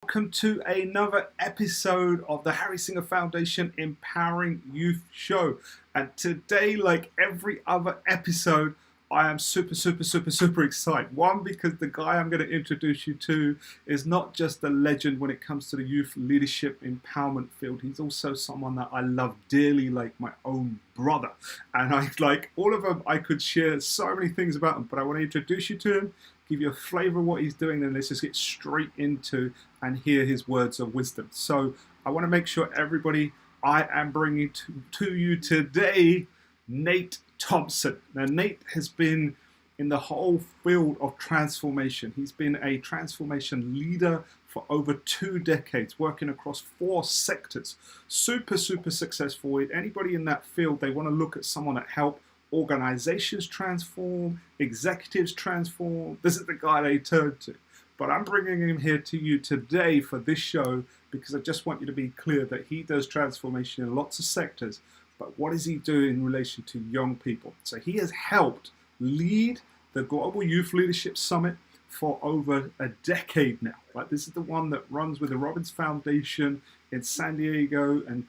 Welcome to another episode of the Harry Singha Foundation Empowering Youth Show. And today, like every other episode, I am super excited. One, because the guy I'm going to introduce you to is not just a legend when it comes to the youth leadership empowerment field. He's also someone that I love dearly, like my own brother. And I like all of them. I could share so many things about him, but I want to introduce you to him, give you a flavor of what he's doing, and let's just get straight into and hear his words of wisdom. So I want to make sure everybody, I am bringing to you today Nate Thompson. Now, Nate has been in the whole field of transformation. He's been a transformation leader for over 2 decades, working across 4 sectors. Super successful. Anybody in that field, they want to look at someone that helped organizations transform, executives transform. This is the guy they turn to. But I'm bringing him here to you today for this show because I just want you to be clear that he does transformation in lots of sectors. But what does he do in relation to young people? So he has helped lead the Global Youth Leadership Summit for over a decade now. Like, this is the one that runs with the Robbins Foundation in San Diego and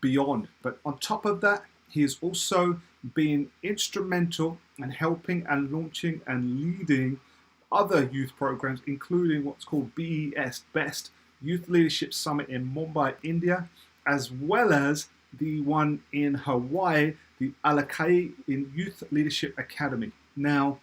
beyond. But on top of that, he has also been instrumental in helping and launching and leading other youth programs, including what's called BES, Best Youth Leadership Summit in Mumbai, India, as well as the one in Hawaii, the Alakai in Youth Leadership Academy. Now,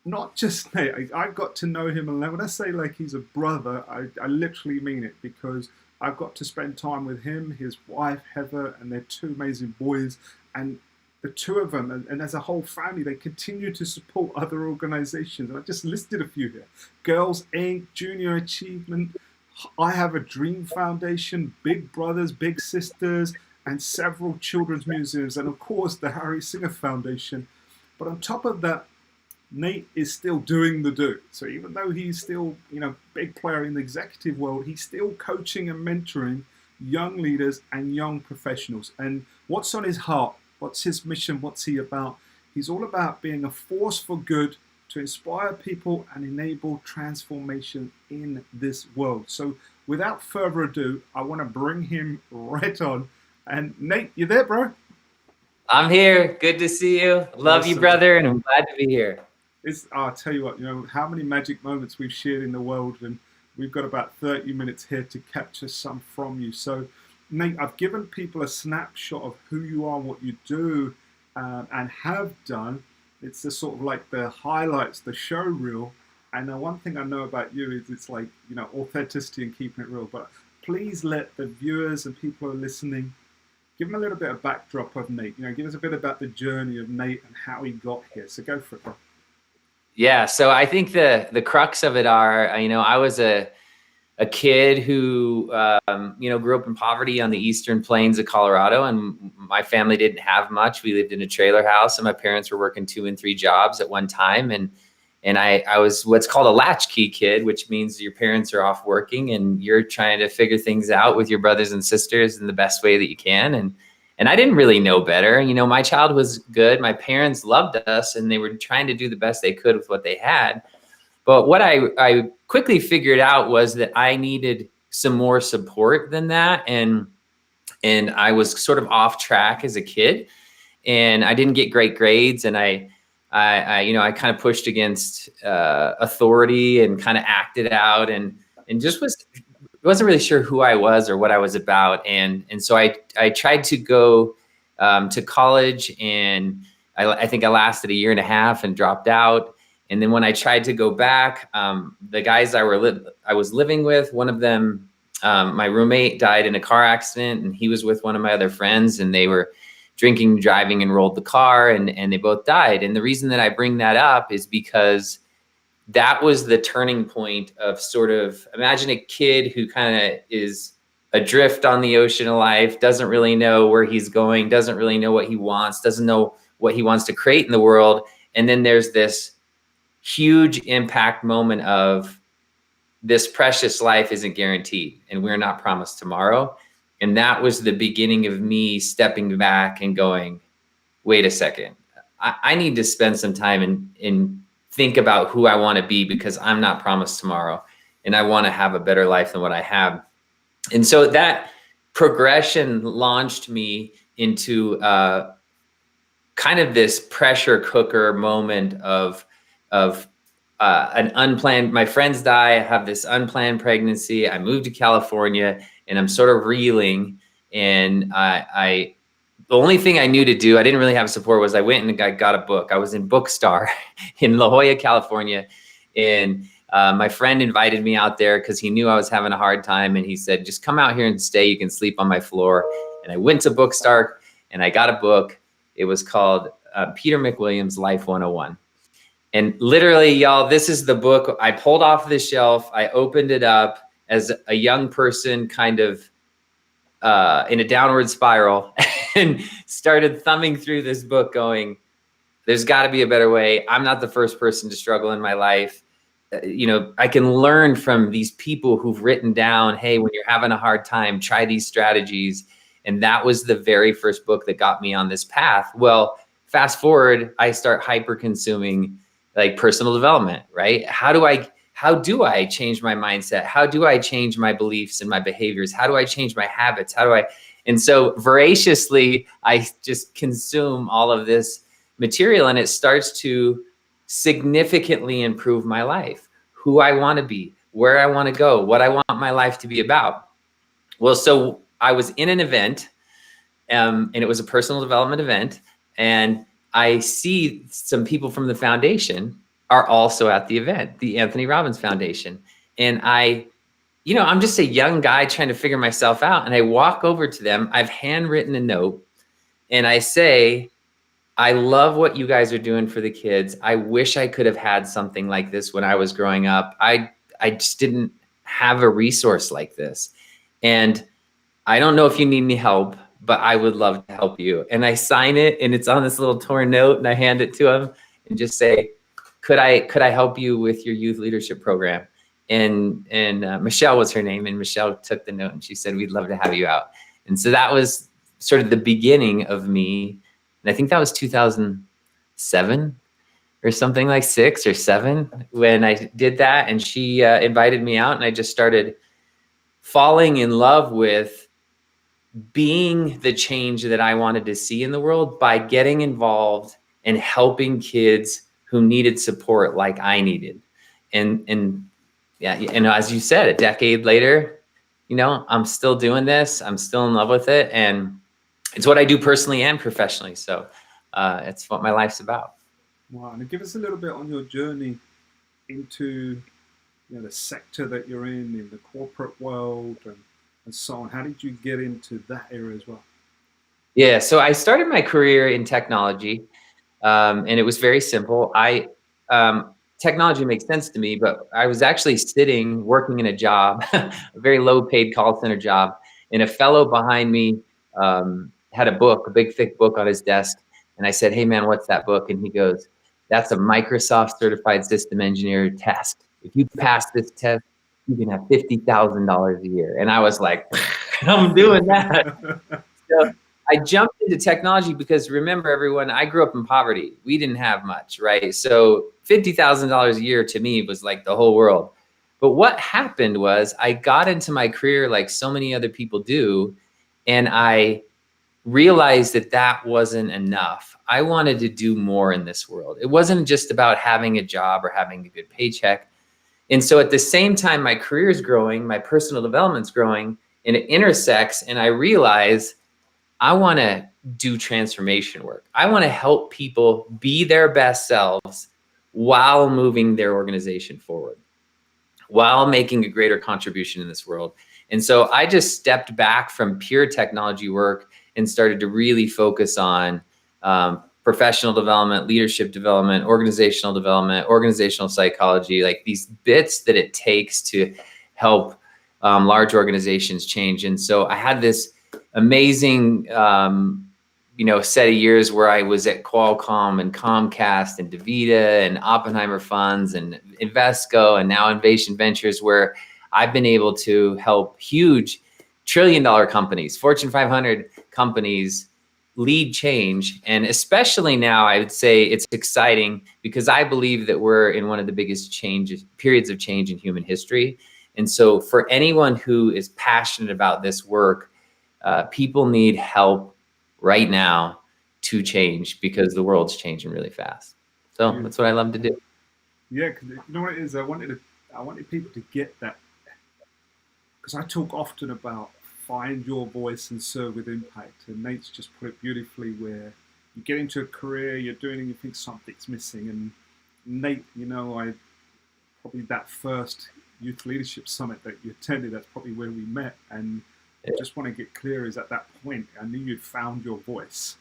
not just Nate, I got to know him, and when I say like he's a brother, I literally mean it, because I've got to spend time with him, his wife Heather, and their 2 amazing boys, and the 2 of them, and as a whole family, they continue to support other organizations. And I just listed a few here: Girls Inc., Junior Achievement, I Have a Dream Foundation, Big Brothers, Big Sisters, and several children's museums, and of course the Harry Singha Foundation. But on top of that, Nate is still doing the do. So even though he's still, big player in the executive world, he's still coaching and mentoring young leaders and young professionals. And what's on his heart? What's his mission? What's he about? He's all about being a force for good to inspire people and enable transformation in this world. So without further ado, I want to bring him right on. And Nate, you there, bro? I'm here. Good to see you. Love you, brother, and I'm glad to be here. I'll tell you what, how many magic moments we've shared in the world, and we've got about 30 minutes here to capture some from you. So, Nate, I've given people a snapshot of who you are, what you do, and have done. It's the sort of like the highlights, the show reel. And the one thing I know about you is it's like, authenticity and keeping it real. But please let the viewers and people who are listening, give them a little bit of backdrop of Nate. Give us a bit about the journey of Nate and how he got here. So go for it, bro. Yeah, so I think the crux of it are, I was a kid who, grew up in poverty on the eastern plains of Colorado, and my family didn't have much. We lived in a trailer house, and my parents were working 2 and 3 jobs at one time. And I was what's called a latchkey kid, which means your parents are off working and you're trying to figure things out with your brothers and sisters in the best way that you can. And I didn't really know better. My childhood was good. My parents loved us, and they were trying to do the best they could with what they had. But what I quickly figured out was that I needed some more support than that. And I was sort of off track as a kid, and I didn't get great grades. And I kind of pushed against authority and kind of acted out and just wasn't really sure who I was or what I was about. And so I tried to go to college, and I think I lasted 1.5 years and dropped out. And then when I tried to go back, the guys I was living with, one of them, my roommate, died in a car accident, and he was with one of my other friends, and they were drinking, driving, and rolled the car, and they both died. And the reason that I bring that up is because that was the turning point of sort of, imagine a kid who kind of is adrift on the ocean of life, doesn't really know where he's going, doesn't really know what he wants, doesn't know what he wants to create in the world. And then there's this huge impact moment of, this precious life isn't guaranteed, and we're not promised tomorrow. And that was the beginning of me stepping back and going, wait a second, I need to spend some time and think about who I want to be, because I'm not promised tomorrow. and I want to have a better life than what I have. And so that progression launched me into kind of this pressure cooker moment of an unplanned, my friends die, I have this unplanned pregnancy, I moved to California, and I'm sort of reeling. And I the only thing I knew to do, I didn't really have support, was I went and I got a book. I was in Bookstar in La Jolla, California. And my friend invited me out there because he knew I was having a hard time. And he said, just come out here and stay. You can sleep on my floor. And I went to Bookstar and I got a book. It was called Peter McWilliams' Life 101. And literally, y'all, this is the book I pulled off the shelf. I opened it up as a young person, kind of in a downward spiral, and started thumbing through this book going, there's got to be a better way. I'm not the first person to struggle in my life. I can learn from these people who've written down, hey, when you're having a hard time, try these strategies. And that was the very first book that got me on this path. Well, fast forward, I start hyper consuming like personal development, right? How do I change my mindset? How do I change my beliefs and my behaviors? How do I change my habits? And so voraciously, I just consume all of this material, and it starts to significantly improve my life, who I want to be, where I want to go, what I want my life to be about. Well, so I was in an event, and it was a personal development event, and I see some people from the foundation are also at the event, the Anthony Robbins Foundation. And I'm just a young guy trying to figure myself out. And I walk over to them, I've handwritten a note, and I say, I love what you guys are doing for the kids. I wish I could have had something like this when I was growing up. I just didn't have a resource like this. And I don't know if you need any help, but I would love to help you. And I sign it, and it's on this little torn note, and I hand it to him and just say, could I help you with your youth leadership program? And Michelle was her name, and Michelle took the note and she said, we'd love to have you out. And so that was sort of the beginning of me. And I think that was 2007 or something, like 6 or 7, when I did that. And she invited me out, and I just started falling in love with being the change that I wanted to see in the world by getting involved and helping kids who needed support like I needed. And yeah, and as you said, a decade later, I'm still doing this. I'm still in love with it. And it's what I do personally and professionally. So it's what my life's about. Wow. And give us a little bit on your journey into the sector that you're in the corporate world and so on. How did you get into that area as well? Yeah, so I started my career in technology, and it was very simple. Technology makes sense to me, but I was actually working in a job, a very low paid call center job, and a fellow behind me had a book, a big thick book on his desk. And I said, hey man, what's that book? And he goes, that's a Microsoft certified system engineer test. If you pass this test, you can have $50,000 a year. And I was like, I'm doing that. So I jumped into technology because, remember everyone, I grew up in poverty. We didn't have much, right? So $50,000 a year to me was like the whole world. But what happened was I got into my career like so many other people do, and I realized that wasn't enough. I wanted to do more in this world. It wasn't just about having a job or having a good paycheck. And so at the same time, my career is growing, my personal development's growing, and it intersects, and I realize I want to do transformation work. I want to help people be their best selves while moving their organization forward, while making a greater contribution in this world. And so I just stepped back from pure technology work and started to really focus on professional development, leadership development, organizational psychology, like these bits that it takes to help large organizations change. And so I had this amazing, set of years where I was at Qualcomm and Comcast and DaVita and Oppenheimer Funds and Invesco and now Innovation Ventures, where I've been able to help huge $1 trillion companies, Fortune 500 companies, lead change. And especially now, I would say it's exciting because I believe that we're in one of the biggest periods of change in human history. And so for anyone who is passionate about this work, people need help right now to change because the world's changing really fast. So that's what I love to do. Yeah, because you know what it is. I wanted people to get that, because I talk often about find your voice and serve with impact, and Nate's just put it beautifully. Where you get into a career, you're doing, and you think something's missing. And Nate, I probably that first youth leadership summit that you attended, that's probably where we met. And I just want to get clear is at that point, I knew you'd found your voice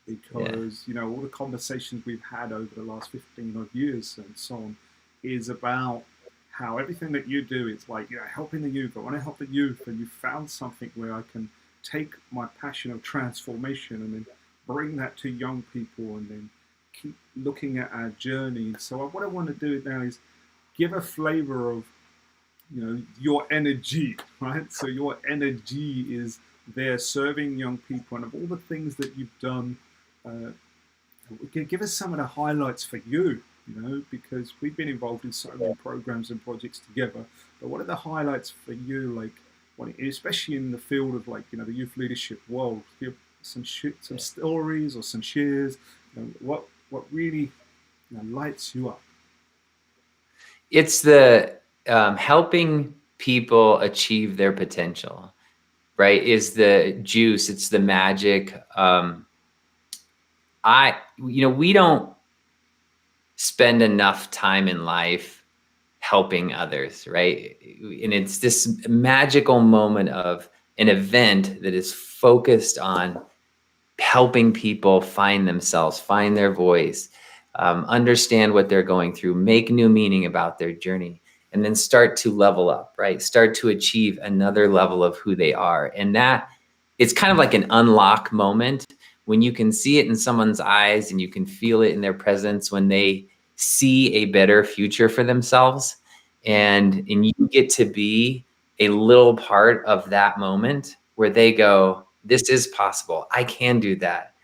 because, all the conversations we've had over the last 15 odd years and so on is about how everything that you do is like, helping the youth. I want to help the youth. And you found something where I can take my passion of transformation and then bring that to young people and then keep looking at our journey. So what I want to do now is give a flavor of, your energy, right? So your energy is there serving young people, and of all the things that you've done, give us some of the highlights for you, because we've been involved in so many programs and projects together. But what are the highlights for you, especially in the field of the youth leadership world? Give some stories or some shares. What really lights you up? It's the helping people achieve their potential, right? Is the juice. It's the magic. We don't spend enough time in life helping others, right? And it's this magical moment of an event that is focused on helping people find themselves, find their voice, understand what they're going through, make new meaning about their journey, and then start to level up, right? Start to achieve another level of who they are. And that it's kind of like an unlock moment when you can see it in someone's eyes and you can feel it in their presence when they see a better future for themselves. And you get to be a little part of that moment where they go, this is possible. I can do that.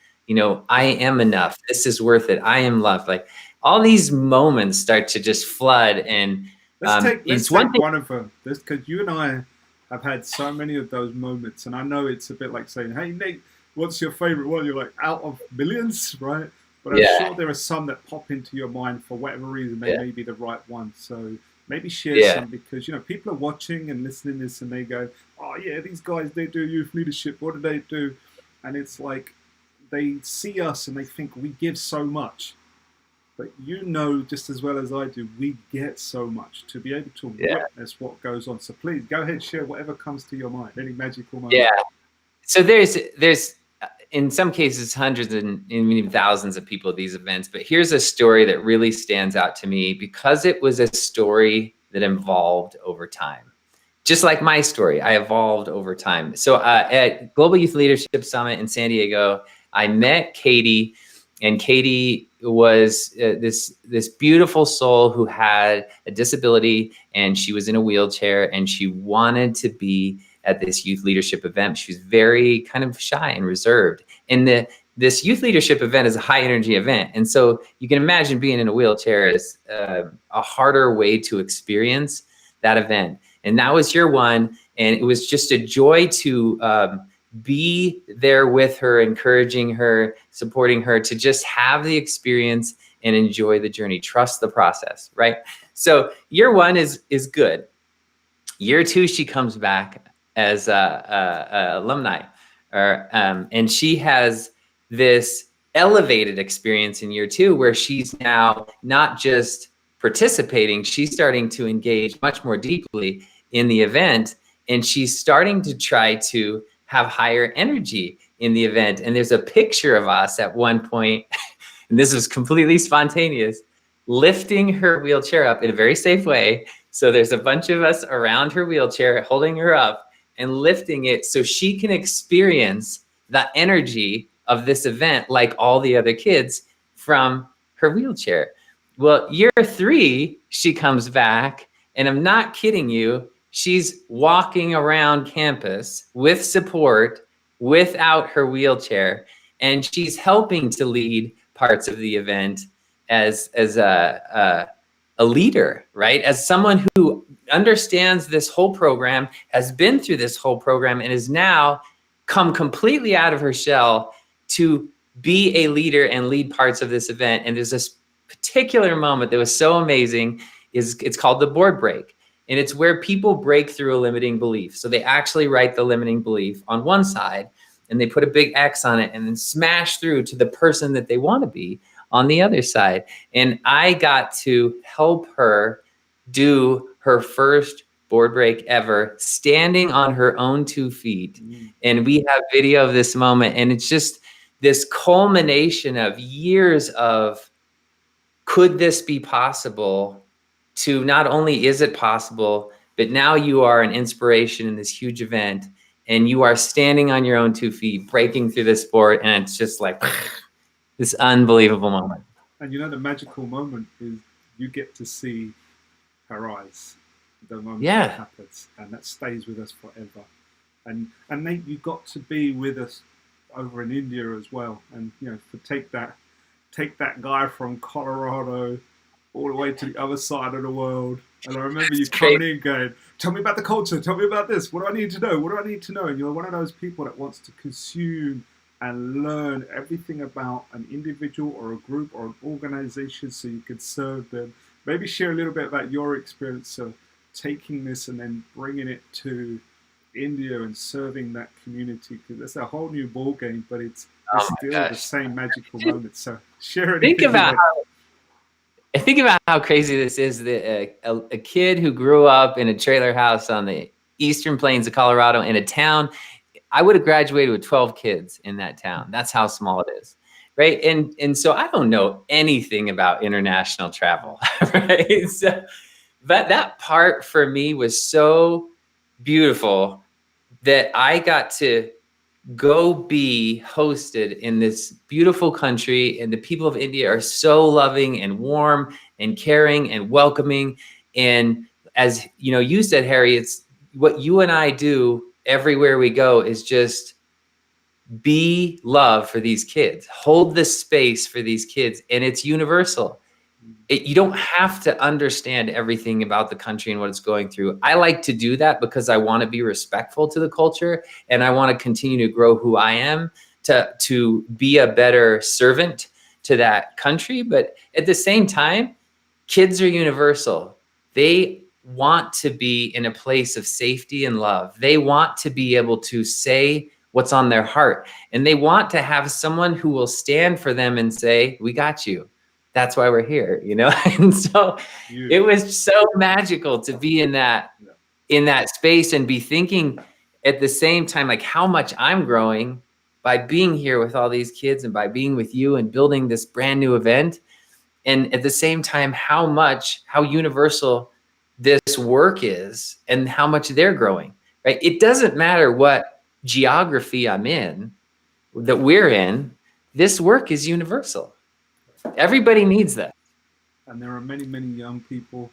I am enough. This is worth it. I am loved. Like all these moments start to just flood. And let's take one of them, because you and I have had so many of those moments. And I know it's a bit like saying, hey, Nate, what's your favorite one? You're like, out of millions, right? But I'm sure there are some that pop into your mind for whatever reason. They may be the right one. So maybe share some, because, people are watching and listening to this and they go, oh, yeah, these guys, they do youth leadership. What do they do? And it's like they see us and they think we give so much. But just as well as I do, we get so much to be able to witness what goes on. So please go ahead, share whatever comes to your mind, any magical moment. Yeah. So there's in some cases hundreds and even thousands of people at these events, but here's a story that really stands out to me because it was a story that evolved over time. Just like my story, I evolved over time. So at Global Youth Leadership Summit in San Diego, I met Katie, and Katie was this beautiful soul who had a disability, and she was in a wheelchair, and she wanted to be at this youth leadership event. She was very kind of shy and reserved. And this youth leadership event is a high energy event. And so you can imagine being in a wheelchair is a harder way to experience that event. And that was year one. And it was just a joy to be there with her, encouraging her, supporting her, to just have the experience and enjoy the journey, trust the process, right? So year one is good. Year two, she comes back as a alumni, and she has this elevated experience in year two where she's now not just participating, she's starting to engage much more deeply in the event, and she's starting to try to have higher energy in the event. And there's a picture of us at one point, and this was completely spontaneous, lifting her wheelchair up in a very safe way. So there's a bunch of us around her wheelchair holding her up and lifting it so she can experience the energy of this event like all the other kids from her wheelchair. Well, year three, she comes back, and I'm not kidding you, she's walking around campus with support without her wheelchair. and she's helping to lead parts of the event as a leader, right? As someone who understands this whole program, has been through this whole program, and is now come completely out of her shell to be a leader and lead parts of this event. And there's this particular moment that was so amazing. It's called the board break. And it's where people break through a limiting belief. So they actually write the limiting belief on one side, and they put a big X on it and then smash through to the person that they want to be on the other side. And I got to help her do her first board break ever, standing on her own 2 feet. And we have video of this moment. And it's just this culmination of years of, could this be possible, to not only is it possible, but now you are an inspiration in this huge event, and you are standing on your own 2 feet, breaking through this sport. And it's just like this unbelievable moment. And the magical moment is you get to see her eyes, the moment that happens, and that stays with us forever. And Nate, you got to be with us over in India as well, and to take that guy from Colorado all the way to the other side of the world. And I remember you coming in going, tell me about the culture, tell me about this, what do I need to know, what do I need to know? And you're one of those people that wants to consume and learn everything about an individual or a group or an organization so you could serve them. Maybe share a little bit about your experience of taking this and then bringing it to India and serving that community, because it's a whole new ball game, but it's still the same magical moment. So share it. Think about how crazy this is, that a kid who grew up in a trailer house on the eastern plains of Colorado in a town, I would have graduated with 12 kids in that town. That's how small it is, right? And so I don't know anything about international travel, right? So, but that part for me was so beautiful that I got to go be hosted in this beautiful country, and the people of India are so loving and warm and caring and welcoming. And as you said, Harry, it's what you and I do everywhere we go is just be love for these kids, hold this space for these kids, and it's universal. You don't have to understand everything about the country and what it's going through. I like to do that because I want to be respectful to the culture, and I want to continue to grow who I am to be a better servant to that country. But at the same time, kids are universal. They want to be in a place of safety and love. They want to be able to say what's on their heart, and they want to have someone who will stand for them and say, we got you. That's why we're here, And so it was so magical to be in that space and be thinking at the same time, like how much I'm growing by being here with all these kids and by being with you and building this brand new event. And at the same time, how universal this work is and how much they're growing, right? It doesn't matter what geography I'm in, that we're in, this work is universal. Everybody needs that. And there are many, many young people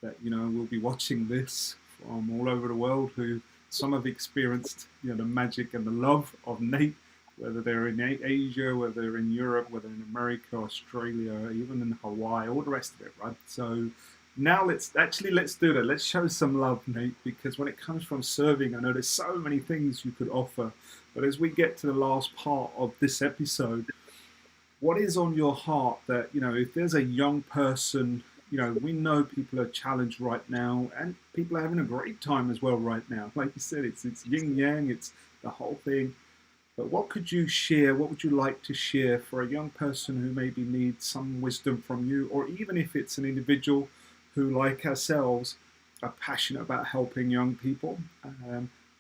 that, will be watching this from all over the world, who some have experienced, the magic and the love of Nate, whether they're in Asia, whether they're in Europe, whether in America, Australia, even in Hawaii, all the rest of it, right? So now let's do that. Let's show some love, Nate, because when it comes from serving, I know there's so many things you could offer. But as we get to the last part of this episode, what is on your heart that, if there's a young person, we know people are challenged right now, and people are having a great time as well right now. Like you said, it's yin yang, it's the whole thing. But what could you share? What would you like to share for a young person who maybe needs some wisdom from you, or even if it's an individual who, like ourselves, are passionate about helping young people?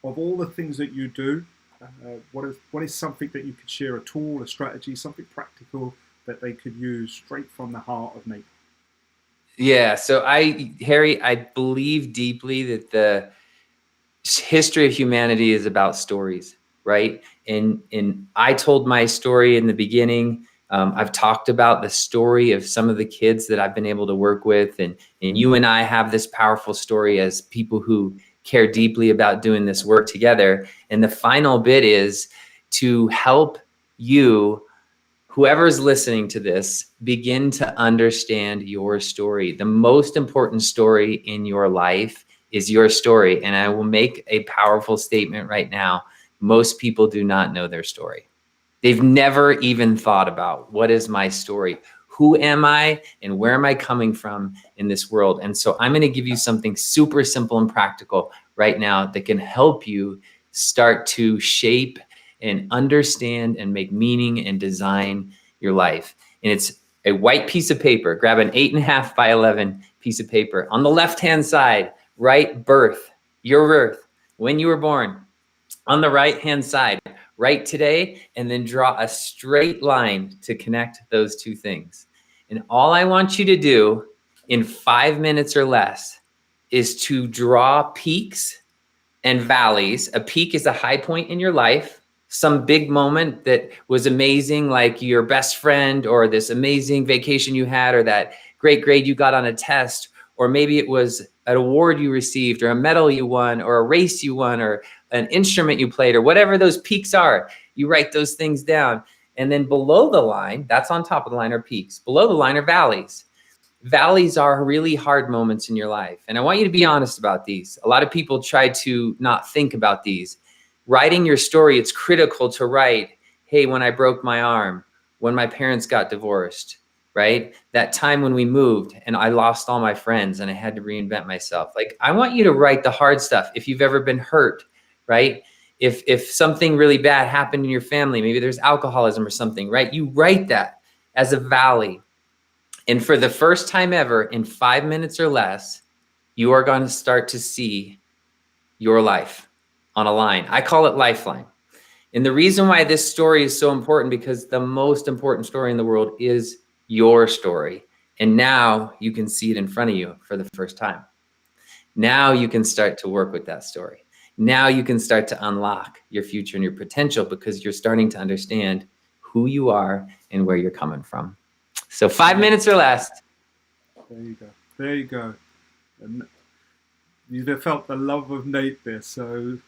Of all the things that you do, what is something that you could share, a tool, a strategy, something practical that they could use straight from the heart of Nate? Yeah, so Harry, I believe deeply that the history of humanity is about stories, right? And I told my story in the beginning. I've talked about the story of some of the kids that I've been able to work with, and you and I have this powerful story as people who care deeply about doing this work together. And the final bit is to help you, whoever's listening to this, begin to understand your story. The most important story in your life is your story. And I will make a powerful statement right now. Most people do not know their story. They've never even thought about, what is my story? Who am I and where am I coming from in this world? And so I'm going to give you something super simple and practical right now that can help you start to shape and understand and make meaning and design your life. And it's a white piece of paper. Grab an 8.5 by 11 piece of paper. On the left-hand side, write birth, your birth, when you were born. On the right-hand side, write today, and then draw a straight line to connect those two things. And all I want you to do in 5 minutes or less is to draw peaks and valleys. A peak is a high point in your life, some big moment that was amazing, like your best friend, or this amazing vacation you had, or that great grade you got on a test, or maybe it was an award you received, or a medal you won, or a race you won, or an instrument you played, or whatever those peaks are. You write those things down. And then below the line, that's on top of the line, are peaks. Below the line are valleys. Valleys are really hard moments in your life. And I want you to be honest about these. A lot of people try to not think about these. Writing your story, it's critical to write, hey, when I broke my arm, when my parents got divorced, right? That time when we moved and I lost all my friends and I had to reinvent myself. Like, I want you to write the hard stuff. If you've ever been hurt, right? If something really bad happened in your family, maybe there's alcoholism or something, right? You write that as a valley. And for the first time ever, in 5 minutes or less, you are going to start to see your life on a line. I call it lifeline. And the reason why this story is so important, because the most important story in the world is your story. And now you can see it in front of you for the first time. Now you can start to work with that story. Now you can start to unlock your future and your potential, because you're starting to understand who you are and where you're coming from. So 5 minutes or less. There you go. There you go. And you felt the love of Nate there. So,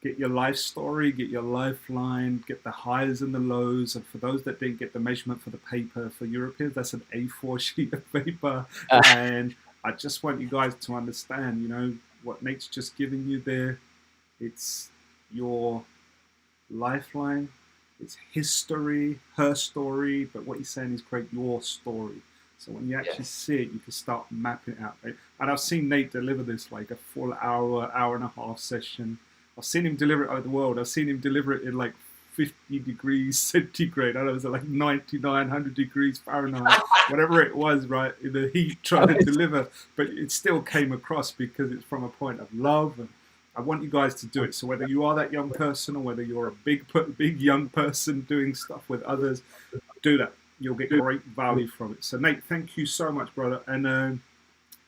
get your life story, get your lifeline, get the highs and the lows. And for those that didn't get the measurement for the paper, for Europeans, that's an A4 sheet of paper. And I just want you guys to understand, what Nate's just giving you there. It's your lifeline. It's his story, her story, but what he's saying is create your story. So when you actually see it, you can start mapping it out. Right? And I've seen Nate deliver this like a full hour and a half session. I've seen him deliver it over the world. I've seen him deliver it in like 50 degrees centigrade. I don't know, it was like 9900 degrees Fahrenheit, whatever it was, right, in the heat trying to deliver. But it still came across because it's from a point of love. And I want you guys to do it. So whether you are that young person or whether you're a big young person doing stuff with others, do that. You'll get great value from it. So Nate, thank you so much, brother. And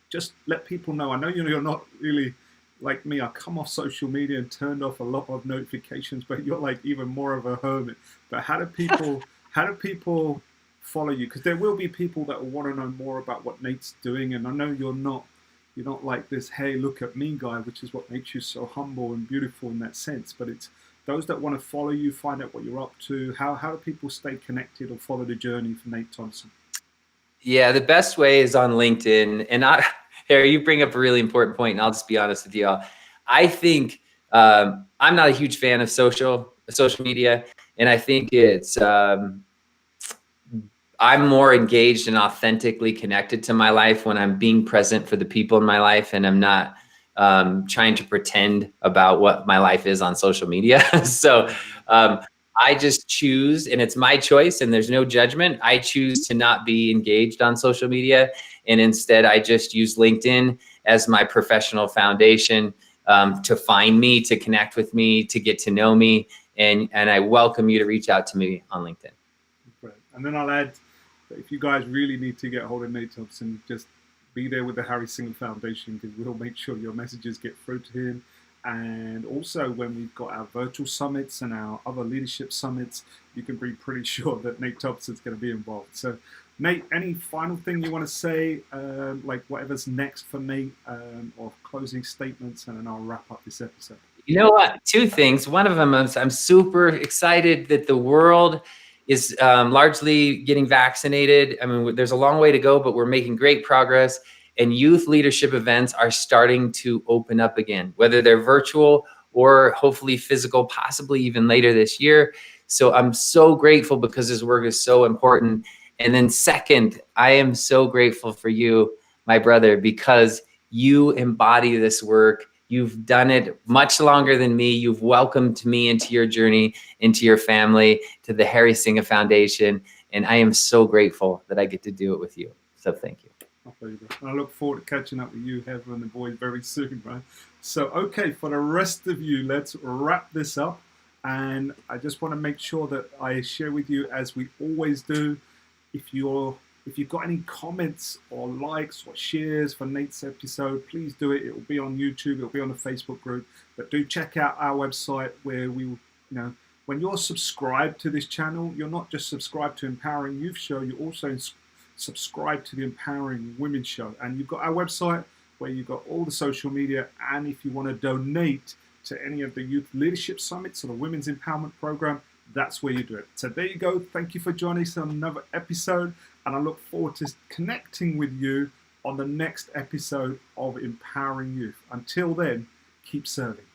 just let people know. I know you're not really like me. I come off social media and turned off a lot of notifications, but you're like even more of a hermit. But how do people follow you? Because there will be people that will want to know more about what Nate's doing. And I know you're not like this, hey, look at me guy, which is what makes you so humble and beautiful in that sense. But it's those that want to follow you, find out what you're up to. How do people stay connected or follow the journey for Nate Thompson? Yeah, the best way is on LinkedIn. And Harry, you bring up a really important point, and I'll just be honest with you all. I think I'm not a huge fan of social media, and I think it's I'm more engaged and authentically connected to my life when I'm being present for the people in my life, and I'm not trying to pretend about what my life is on social media. So I just choose, and it's my choice, and there's no judgment. I choose to not be engaged on social media, and instead I just use LinkedIn as my professional foundation to find me, to connect with me, to get to know me, and I welcome you to reach out to me on LinkedIn. Right. And then I'll add that if you guys really need to get hold of Nate Thompson, just be there with the Harry Singha Foundation, because we'll make sure your messages get through to him. And also when we've got our virtual summits and our other leadership summits, you can be pretty sure that Nate Thompson's going to be involved. So Nate, any final thing you want to say, like whatever's next for Nate, or closing statements, and then I'll wrap up this episode. You know what? Two things. One of them is I'm super excited that the world is largely getting vaccinated. I mean, there's a long way to go, but we're making great progress. And youth leadership events are starting to open up again, whether they're virtual or hopefully physical, possibly even later this year. So I'm so grateful because this work is so important. And then second, I am so grateful for you, my brother, because you embody this work. You've done it much longer than me. You've welcomed me into your journey, into your family, to the Harry Singha Foundation. And I am so grateful that I get to do it with you. So thank you. I look forward to catching up with you, Heather, and the boys very soon, right? So, okay, for the rest of you, let's wrap this up. And I just want to make sure that I share with you, as we always do, if you've got any comments or likes or shares for Nate's episode, please do it. It will be on YouTube, it will be on the Facebook group. But do check out our website where we will, when you're subscribed to this channel, you're not just subscribed to Empowering Youth Show, you also subscribe to the Empowering Women Show. And you've got our website where you've got all the social media. And if you want to donate to any of the Youth Leadership Summits or the Women's Empowerment Program, that's where you do it. So there you go. Thank you for joining us on another episode. And I look forward to connecting with you on the next episode of Empowering Youth. Until then, keep serving.